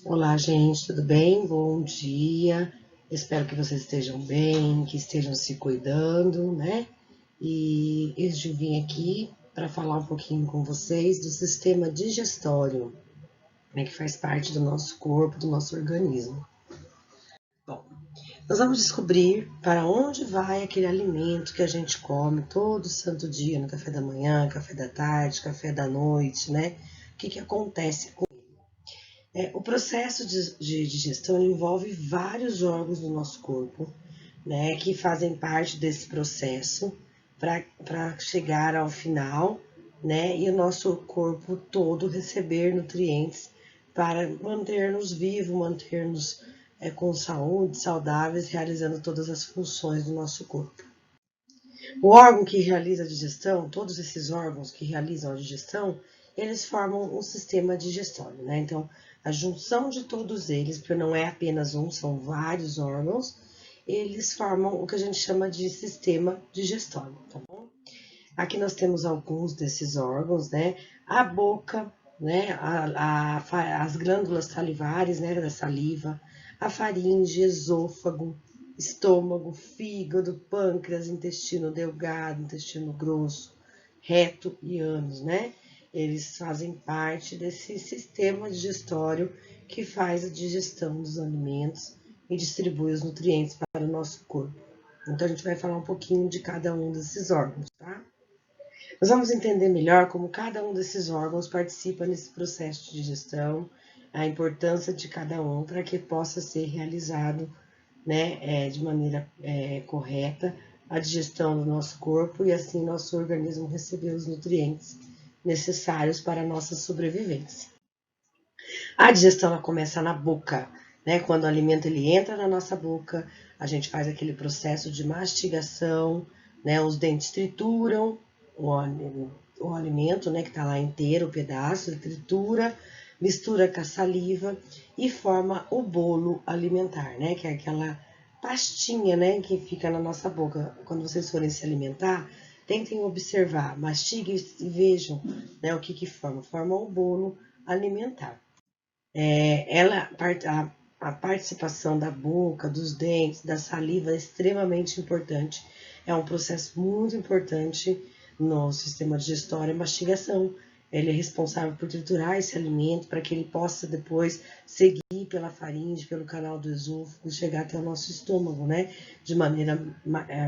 Olá, gente, tudo bem? Bom dia. Espero que vocês estejam bem, que estejam se cuidando, né? E eu vim aqui para falar um pouquinho com vocês do sistema digestório, né, que faz parte do nosso corpo, do nosso organismo. Bom, nós vamos descobrir para onde vai aquele alimento que a gente come todo santo dia, no café da manhã, café da tarde, café da noite, né? O que acontece com o processo de digestão envolve vários órgãos do nosso corpo, né, que fazem parte desse processo para chegar ao final, né, e o nosso corpo todo receber nutrientes para manter-nos vivos, manter-nos com saúde, saudáveis, realizando todas as funções do nosso corpo. O órgão que realiza a digestão, todos esses órgãos que realizam a digestão, eles formam um sistema digestório, né? Então, a junção de todos eles, porque não é apenas um, são vários órgãos, eles formam o que a gente chama de sistema digestório, tá bom? Aqui nós temos alguns desses órgãos, né? A boca, né? As glândulas salivares, né? Da saliva, a faringe, esôfago, estômago, fígado, pâncreas, intestino delgado, intestino grosso, reto e ânus, né? Eles fazem parte desse sistema digestório que faz a digestão dos alimentos e distribui os nutrientes para o nosso corpo. Então a gente vai falar um pouquinho de cada um desses órgãos, tá? Nós vamos entender melhor como cada um desses órgãos participa nesse processo de digestão, a importância de cada um para que possa ser realizado, né, de maneira correta a digestão do nosso corpo e assim nosso organismo receber os nutrientes necessários para a nossa sobrevivência. A digestão ela começa na boca, né? Quando o alimento ele entra na nossa boca, a gente faz aquele processo de mastigação, né? Os dentes trituram o alimento, né? Que está lá inteiro, o pedaço, ele tritura, mistura com a saliva e forma o bolo alimentar, né? Que é aquela pastinha, né? Que fica na nossa boca. Quando vocês forem se alimentar, tentem observar, mastiguem e vejam, né? O que forma. Forma o bolo alimentar. A participação da boca, dos dentes, da saliva é extremamente importante. É um processo muito importante no sistema digestório e mastigação. Ele é responsável por triturar esse alimento para que ele possa depois seguir pela faringe, pelo canal do esôfago, chegar até o nosso estômago, né? De maneira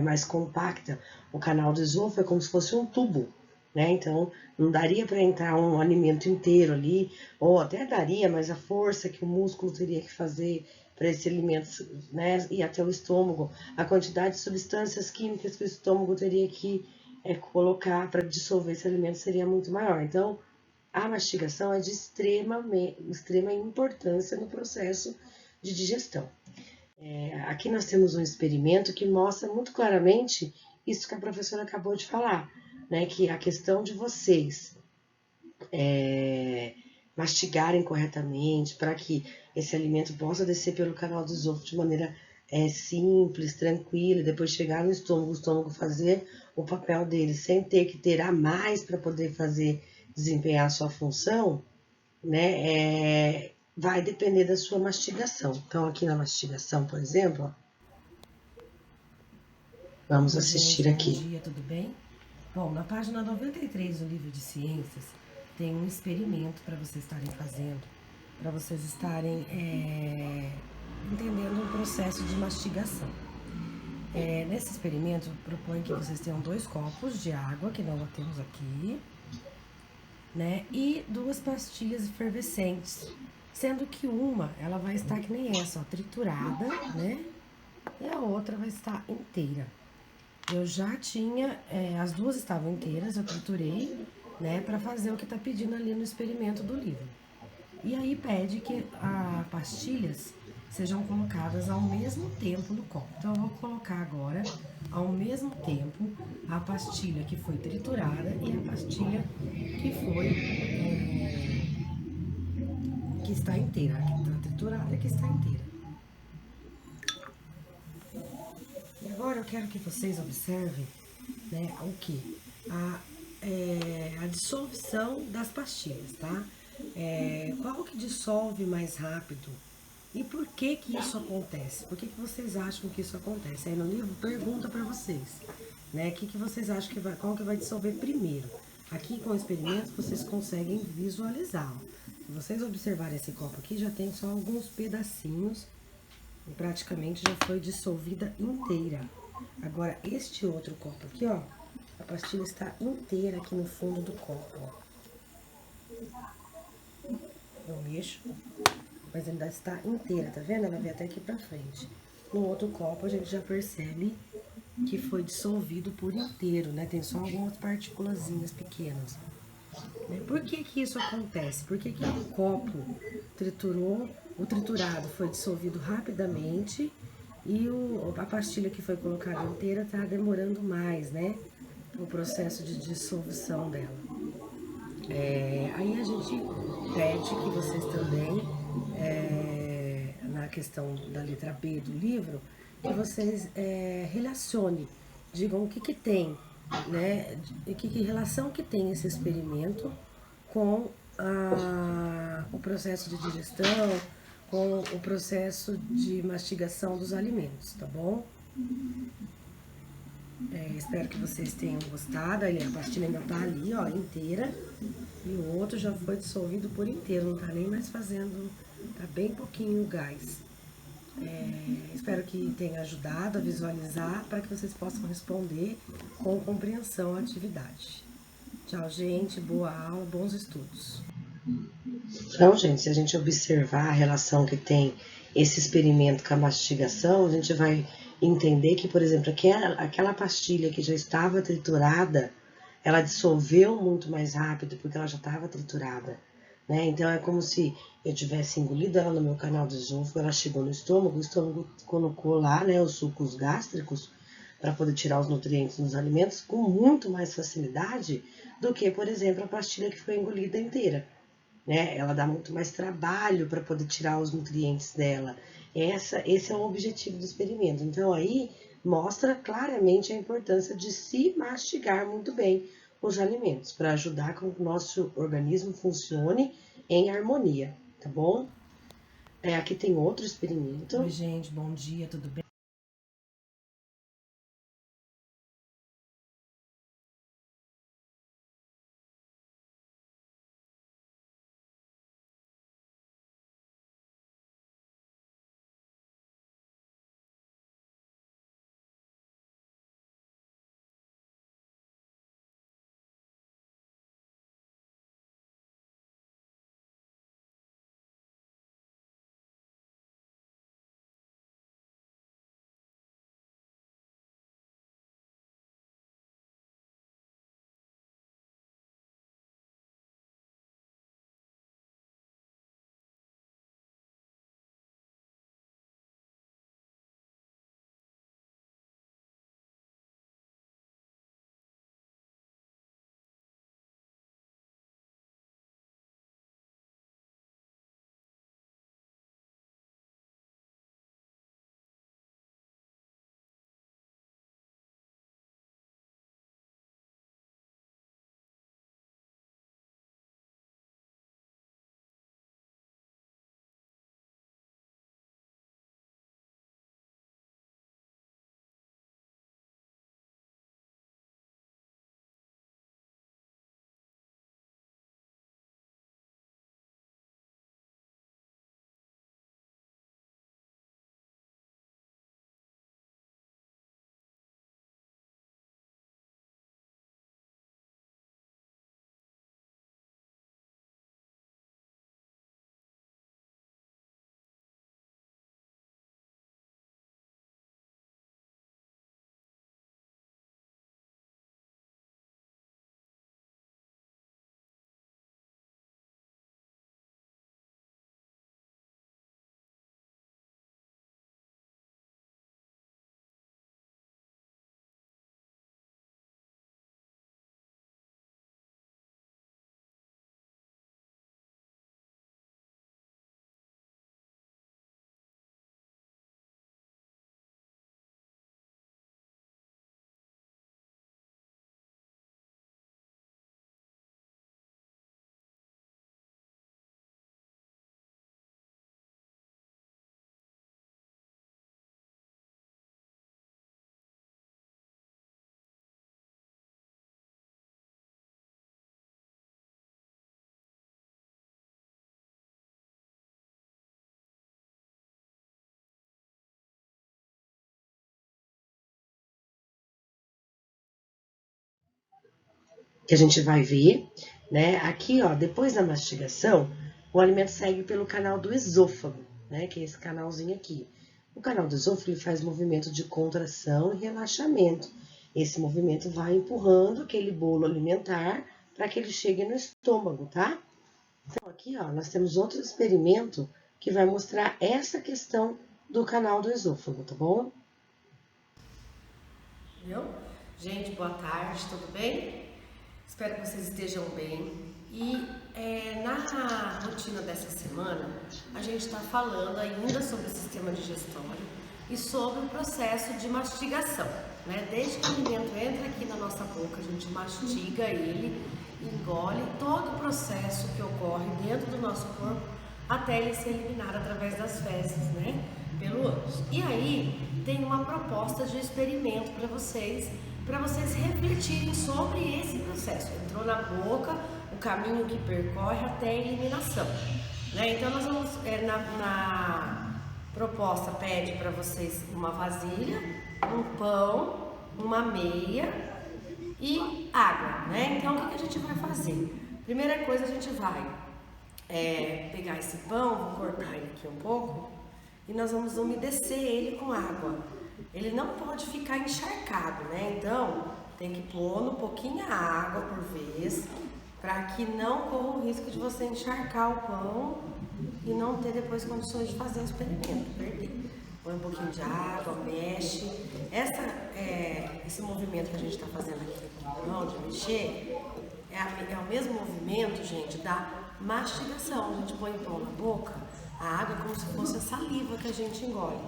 mais compacta. O canal do esôfago é como se fosse um tubo, né? Então, não daria para entrar um alimento inteiro ali, ou até daria, mas a força que o músculo teria que fazer para esse alimento, né, ir até o estômago, a quantidade de substâncias químicas que o estômago teria que colocar para dissolver esse alimento seria muito maior. Então, a mastigação é de extrema importância no processo de digestão. Aqui nós temos um experimento que mostra muito claramente isso que a professora acabou de falar, né, que a questão de vocês mastigarem corretamente para que esse alimento possa descer pelo canal do esôfago de maneira simples, tranquila, e depois chegar no estômago, o estômago fazer o papel dele sem ter que ter a mais para poder fazer desempenhar a sua função, né? Vai depender da sua mastigação. Então, aqui na mastigação, por exemplo, ó, vamos Oi, assistir gente, bom aqui. dia, tudo bem? Bom, na página 93 do livro de ciências tem um experimento para vocês estarem fazendo, para vocês estarem entendendo o processo de mastigação. Nesse experimento, propõe que vocês tenham 2 copos de água, que nós já temos aqui, né? E 2 pastilhas efervescentes, sendo que uma, ela vai estar que nem essa, ó, triturada, né? E a outra vai estar inteira. Eu já tinha, as duas estavam inteiras, eu triturei, né, para fazer o que está pedindo ali no experimento do livro. E aí pede que as pastilhas sejam colocadas ao mesmo tempo no copo. Então eu vou colocar agora ao mesmo tempo a pastilha que foi triturada e a pastilha que foi que está inteira, a que está triturada e a que está inteira. E agora eu quero que vocês observem, né, o que? A dissolução das pastilhas, tá? Qual que dissolve mais rápido? E por que que isso acontece? Por que que vocês acham que isso acontece? Aí no livro pergunta para vocês, né? O que que vocês acham que vai, qual que vai dissolver primeiro? Aqui com o experimento vocês conseguem visualizar. Ó. Se vocês observarem esse copo aqui, já tem só alguns pedacinhos e praticamente já foi dissolvida inteira. Agora este outro copo aqui, ó, a pastilha está inteira aqui no fundo do copo, ó. Eu mexo, mas ainda está inteira, tá vendo? Ela vem até aqui pra frente. No outro copo a gente já percebe que foi dissolvido por inteiro, né? Tem só algumas partículazinhas pequenas. Por que que isso acontece? Por que que o copo triturou, o triturado foi dissolvido rapidamente e a pastilha que foi colocada inteira está demorando mais, né? O processo de dissolução dela. Aí a gente pede que vocês também, na questão da letra B do livro, que vocês relacionem, digam o que que tem, né? Que relação que tem esse experimento com o processo de digestão, com o processo de mastigação dos alimentos, tá bom? Espero que vocês tenham gostado. A pastilha ainda tá ali, ó, inteira. E o outro já foi dissolvido por inteiro, não tá nem mais fazendo, tá bem pouquinho o gás. Espero que tenha ajudado a visualizar para que vocês possam responder com compreensão à atividade. Tchau, gente. Boa aula, bons estudos. Então, gente, se a gente observar a relação que tem esse experimento com a mastigação, a gente vai entender que, por exemplo, aquela pastilha que já estava triturada, ela dissolveu muito mais rápido porque ela já estava triturada, né? Então é como se eu tivesse engolido ela no meu canal de esôfago, ela chegou no estômago, o estômago colocou lá, né, os sucos gástricos para poder tirar os nutrientes dos alimentos com muito mais facilidade do que, por exemplo, a pastilha que foi engolida inteira. Né? Ela dá muito mais trabalho para poder tirar os nutrientes dela. Esse é o objetivo do experimento. Então aí mostra claramente a importância de se mastigar muito bem os alimentos para ajudar com que o nosso organismo funcione em harmonia, tá bom? Aqui tem outro Oi, experimento. gente, bom dia, tudo bem? que a gente vai ver, né? Aqui, ó, depois da mastigação, o alimento segue pelo canal do esôfago, né? Que é esse canalzinho aqui. O canal do esôfago ele faz movimento de contração e relaxamento. Esse movimento vai empurrando aquele bolo alimentar para que ele chegue no estômago, tá? Então, aqui, ó, nós temos outro experimento que vai mostrar essa questão do canal do esôfago, tá bom? Viu? Gente, boa tarde, tudo bem? Espero que vocês estejam bem. E na rotina dessa semana, a gente está falando ainda sobre o sistema digestório e sobre o processo de mastigação, né? Desde que o alimento entra aqui na nossa boca, a gente mastiga ele, engole todo o processo que ocorre dentro do nosso corpo até ele ser eliminado através das fezes, né? Pelo ânus. E aí tem uma proposta de experimento para vocês refletirem sobre esse processo. Entrou na boca, o caminho que percorre até a eliminação, né? Então nós vamos, na proposta pede para vocês uma vasilha, um pão, uma meia e água, né? Então o que a gente vai fazer? Primeira coisa, a gente vai pegar esse pão, vou cortar ele aqui um pouco e nós vamos umedecer ele com água. Ele não pode ficar encharcado, né? Então tem que pôr um pouquinho a água por vez, para que não corra o risco de você encharcar o pão e não ter depois condições de fazer o experimento, perder. Põe um pouquinho de água, mexe. Esse movimento que a gente está fazendo aqui com o pão, de mexer, é o mesmo movimento, gente, da mastigação. A gente põe o pão na boca, a água é como se fosse a saliva que a gente engole,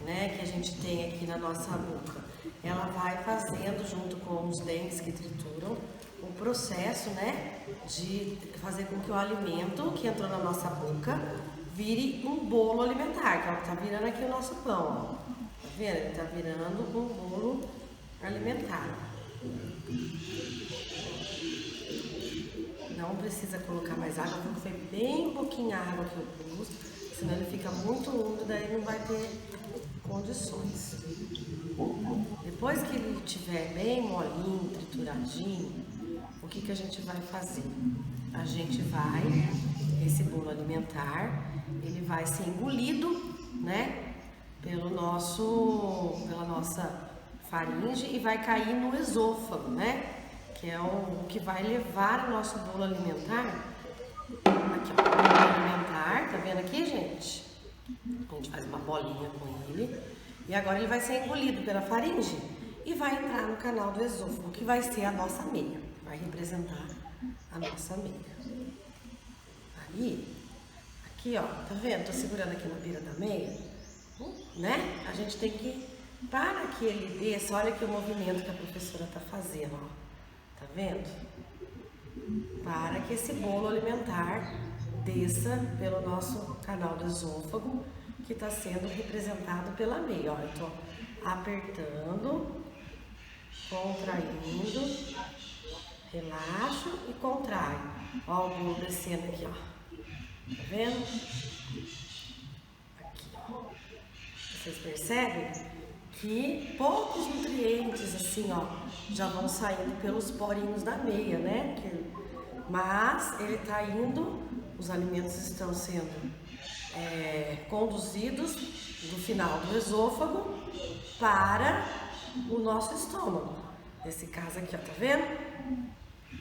né? Que a gente tem aqui na nossa boca. Ela vai fazendo, junto com os dentes que trituram, o processo, né, de fazer com que o alimento que entrou na nossa boca vire um bolo alimentar, que é o que tá virando aqui o nosso pão, ó. Tá vendo? Ele tá virando um bolo alimentar. Não precisa colocar mais água, porque foi bem pouquinha água que eu pus, senão ele fica muito úmido, daí não vai ter condições. Depois que ele estiver bem molinho, trituradinho, o que a gente vai fazer? A gente vai, esse bolo alimentar, ele vai ser engolido, né, pela nossa faringe e vai cair no esôfago, né, que é o que vai levar o nosso bolo alimentar. Aqui, ó, o bolo alimentar, tá vendo aqui, gente? A gente faz uma bolinha com ele e agora ele vai ser engolido pela faringe e vai entrar no canal do esôfago, que vai ser a nossa meia, vai representar a nossa meia. Aí, aqui ó, tá vendo? Tô segurando aqui na beira da meia, né? A gente tem que, para que ele desça, olha aqui o movimento que a professora tá fazendo, ó. Tá vendo? Para que esse bolo alimentar desça pelo nosso canal do esôfago, que está sendo representado pela meia. Ó, eu tô apertando, contraindo, relaxo e contraio. Ó, o bolo descendo aqui, ó. Tá vendo? Aqui, ó. Vocês percebem que poucos nutrientes, assim, ó, já vão saindo pelos porinhos da meia, né? Mas ele tá indo, os alimentos estão sendo conduzidos do final do esôfago para o nosso estômago. Nesse caso aqui, ó, tá vendo?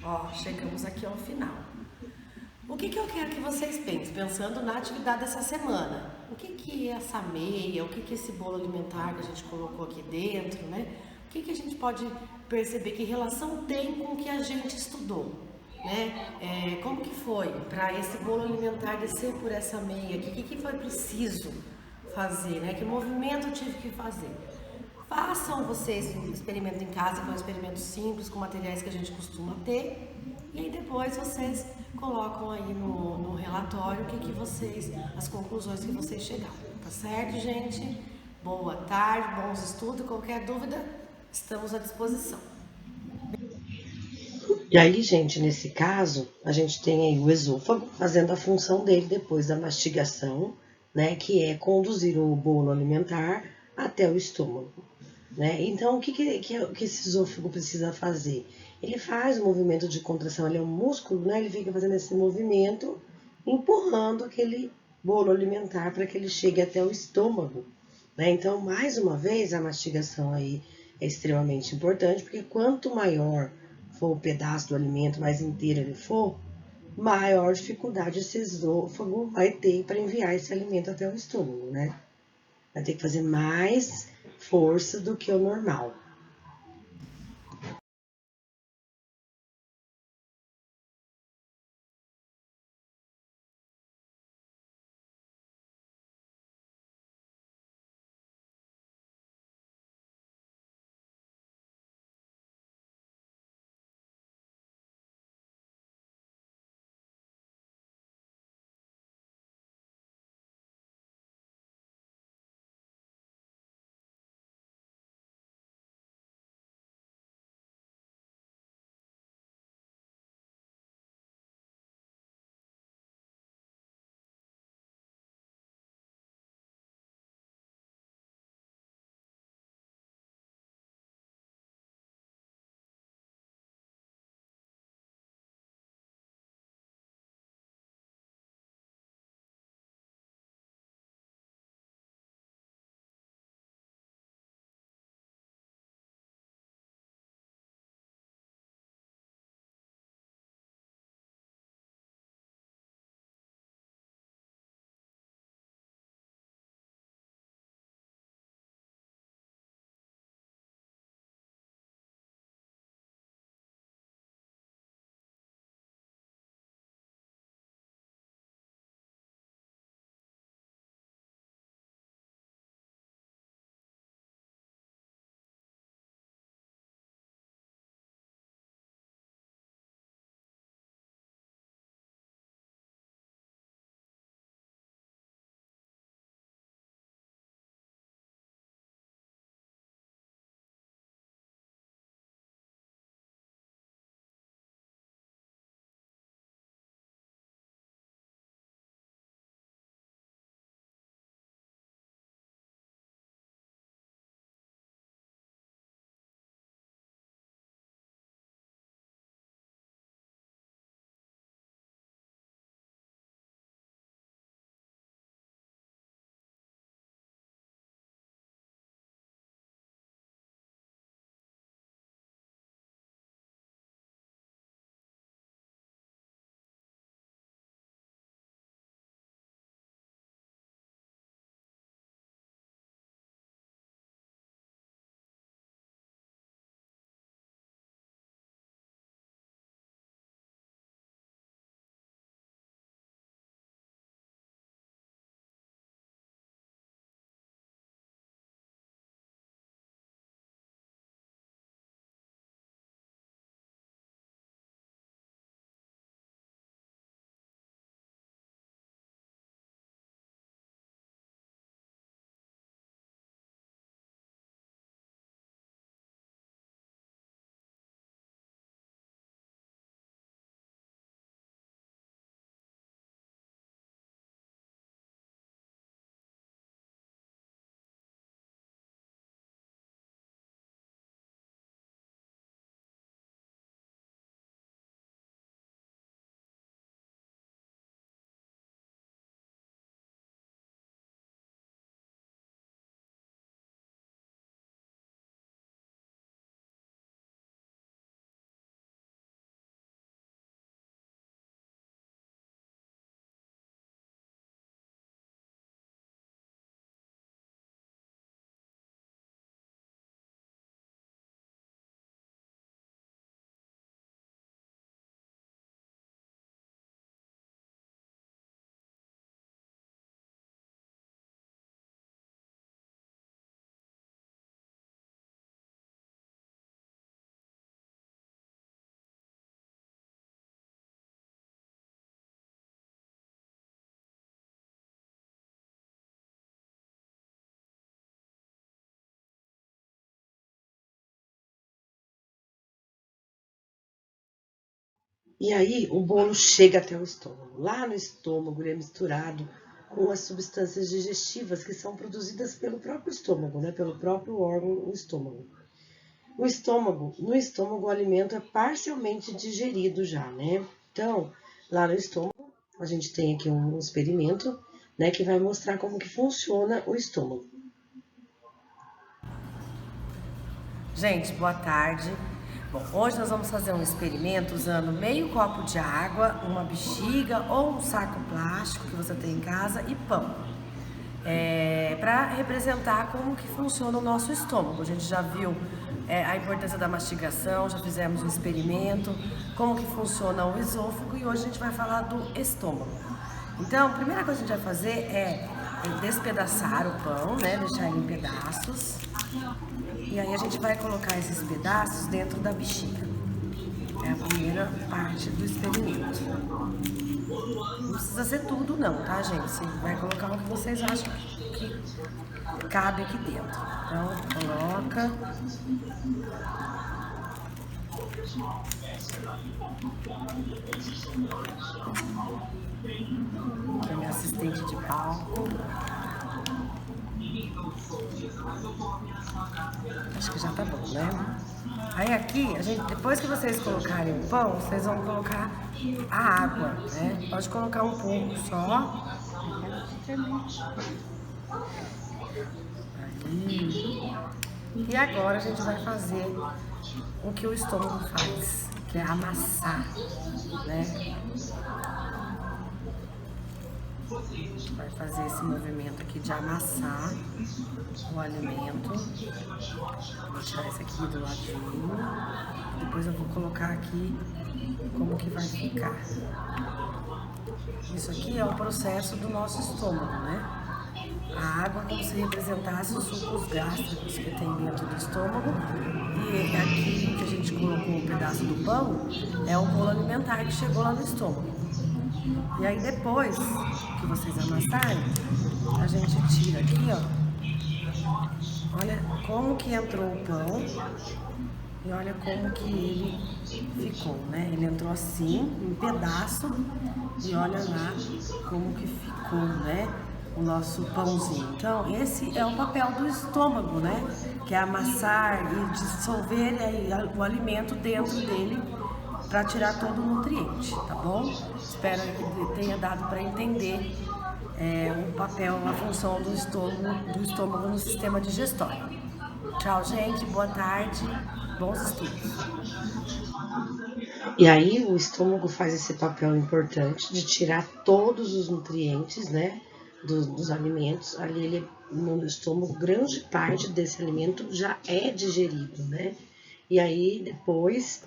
Ó, chegamos aqui ao final. O que eu quero que vocês pensem, pensando na atividade dessa semana? O que é essa meia? O que é esse bolo alimentar que a gente colocou aqui dentro, né? O que a gente pode perceber, que relação tem com o que a gente estudou, né? Como que foi para esse bolo alimentar descer por essa meia? O que foi preciso fazer, né? Que movimento eu tive que fazer? Façam vocês um experimento em casa, que é um experimento simples, com materiais que a gente costuma ter. E aí depois vocês colocam aí no relatório as conclusões que vocês chegaram. Tá certo, gente? Boa tarde, bons estudos. Qualquer dúvida, estamos à disposição. E aí, gente, nesse caso, a gente tem aí o esôfago fazendo a função dele depois da mastigação, né? Que é conduzir o bolo alimentar até o estômago, né? Então, o que esse esôfago precisa fazer? ele faz um movimento de contração, ele é um músculo, né? Ele fica fazendo esse movimento, empurrando aquele bolo alimentar para que ele chegue até o estômago, né? Então, mais uma vez, a mastigação aí é extremamente importante, porque quanto maior for o pedaço do alimento, mais inteiro ele for, maior dificuldade esse esôfago vai ter para enviar esse alimento até o estômago, né? Vai ter que fazer mais força do que o normal. E aí o bolo chega até o estômago. Lá no estômago ele é misturado com as substâncias digestivas que são produzidas pelo próprio estômago, né? Pelo próprio órgão, o estômago. No estômago o alimento é parcialmente digerido já, né? Então, lá no estômago, a gente tem aqui um experimento, né, que vai mostrar como que funciona o estômago. Gente, boa tarde. Bom, hoje nós vamos fazer um experimento usando meio copo de água, uma bexiga ou um saco plástico que você tem em casa e pão. Para representar como que funciona o nosso estômago. A gente já viu a importância da mastigação, já fizemos um experimento, como que funciona o esôfago e hoje a gente vai falar do estômago. Então, a primeira coisa que a gente vai fazer é despedaçar o pão, né, deixar ele em pedaços. E aí a gente vai colocar esses pedaços dentro da bexiga. É a primeira parte do experimento. Não precisa ser tudo não, tá, gente? Você vai colocar o que vocês acham que cabe aqui dentro. Então, coloca. Aqui é minha assistente de palco. Acho que já tá bom, né? Aí aqui, depois que vocês colocarem o pão, vocês vão colocar a água, né? Pode colocar um pouco só. Aí. E agora a gente vai fazer o que o estômago faz, que é amassar, né? Vai fazer esse movimento aqui de amassar o alimento. Vou tirar esse aqui do ladinho. Depois eu vou colocar aqui como que vai ficar. Isso aqui é o processo do nosso estômago, né? A água como se representasse os sucos gástricos que tem dentro do estômago. E aqui que a gente colocou um pedaço do pão é o bolo alimentar que chegou lá no estômago. E aí depois que vocês amassarem, a gente tira aqui, ó. Olha como que entrou o pão e olha como que ele ficou, né? Ele entrou assim, em pedaço, e olha lá como que ficou, né? O nosso pãozinho. Então, esse é o papel do estômago, né? Que é amassar e dissolver o alimento dentro dele para tirar todo o nutriente, tá bom? Espero que tenha dado para entender o papel, a função do estômago no sistema digestório. Tchau, gente. Boa tarde. Bons estudos. E aí o estômago faz esse papel importante de tirar todos os nutrientes, né, dos alimentos. Ali ele, no estômago, grande parte desse alimento já é digerido, né? E aí depois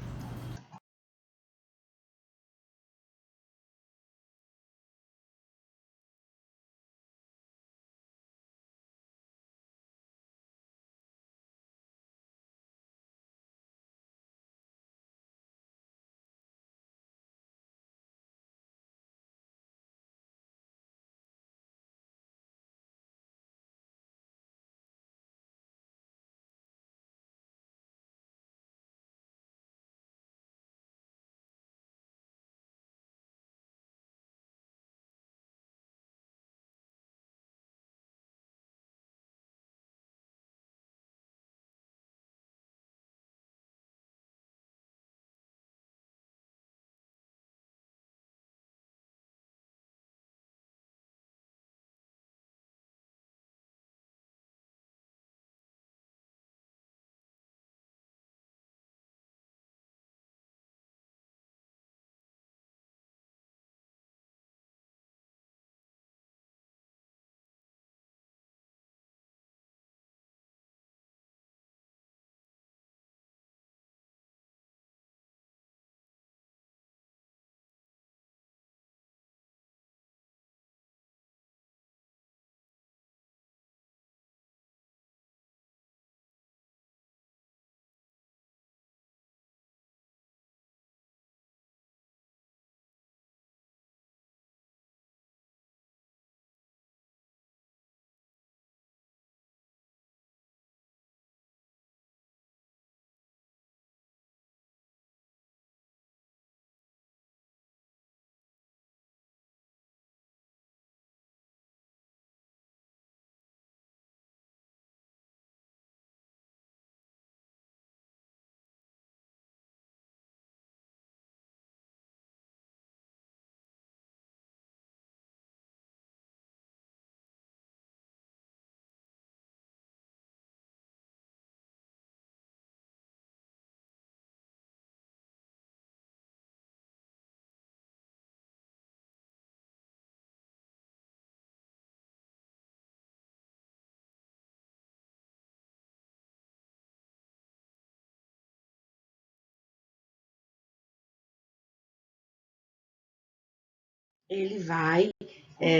ele vai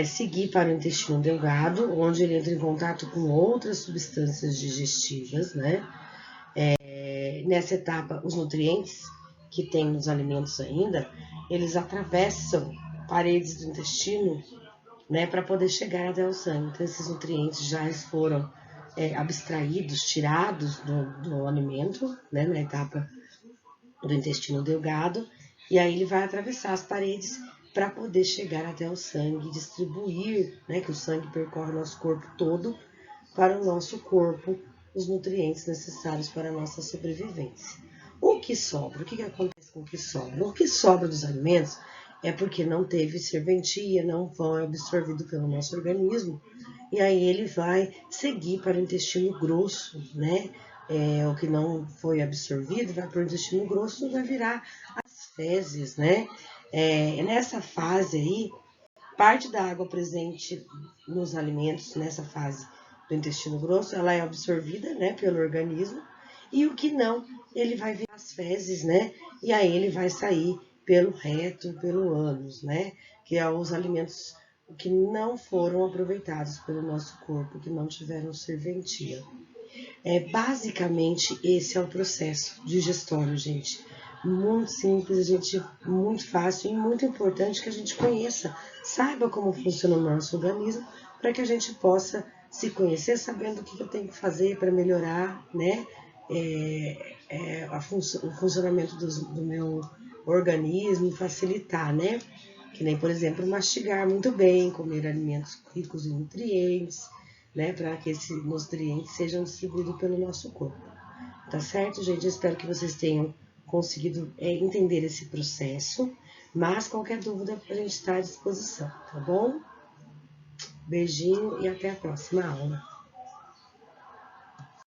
seguir para o intestino delgado, onde ele entra em contato com outras substâncias digestivas, né? Nessa etapa, os nutrientes que tem nos alimentos ainda, eles atravessam paredes do intestino, né, para poder chegar até o sangue. Então, esses nutrientes já foram abstraídos, tirados do alimento, né, na etapa do intestino delgado, e aí ele vai atravessar as paredes para poder chegar até o sangue, distribuir, né, que o sangue percorre o nosso corpo todo, para o nosso corpo, os nutrientes necessários para a nossa sobrevivência. O que sobra? O que acontece com o que sobra? O que sobra dos alimentos é porque não teve serventia, não foi absorvido pelo nosso organismo, e aí ele vai seguir para o intestino grosso, né? O que não foi absorvido vai para o intestino grosso e vai virar as fezes, né? Nessa fase aí, parte da água presente nos alimentos, nessa fase do intestino grosso, ela é absorvida, né, pelo organismo, e o que não, ele vai virar as fezes, né? E aí ele vai sair pelo reto, pelo ânus, né? Que é os alimentos que não foram aproveitados pelo nosso corpo, que não tiveram serventia. Basicamente, esse é o processo digestório, gente. Muito simples, gente, muito fácil e muito importante que a gente conheça, saiba como funciona o nosso organismo, para que a gente possa se conhecer, sabendo o que eu tenho que fazer para melhorar, né, o funcionamento do meu organismo, facilitar, né? Que nem, por exemplo, mastigar muito bem, comer alimentos ricos em nutrientes, né, para que esses nutrientes sejam distribuídos pelo nosso corpo. Tá certo, gente? Eu espero que vocês tenham conseguido entender esse processo, mas qualquer dúvida a gente está à disposição, tá bom? Beijinho e até a próxima aula.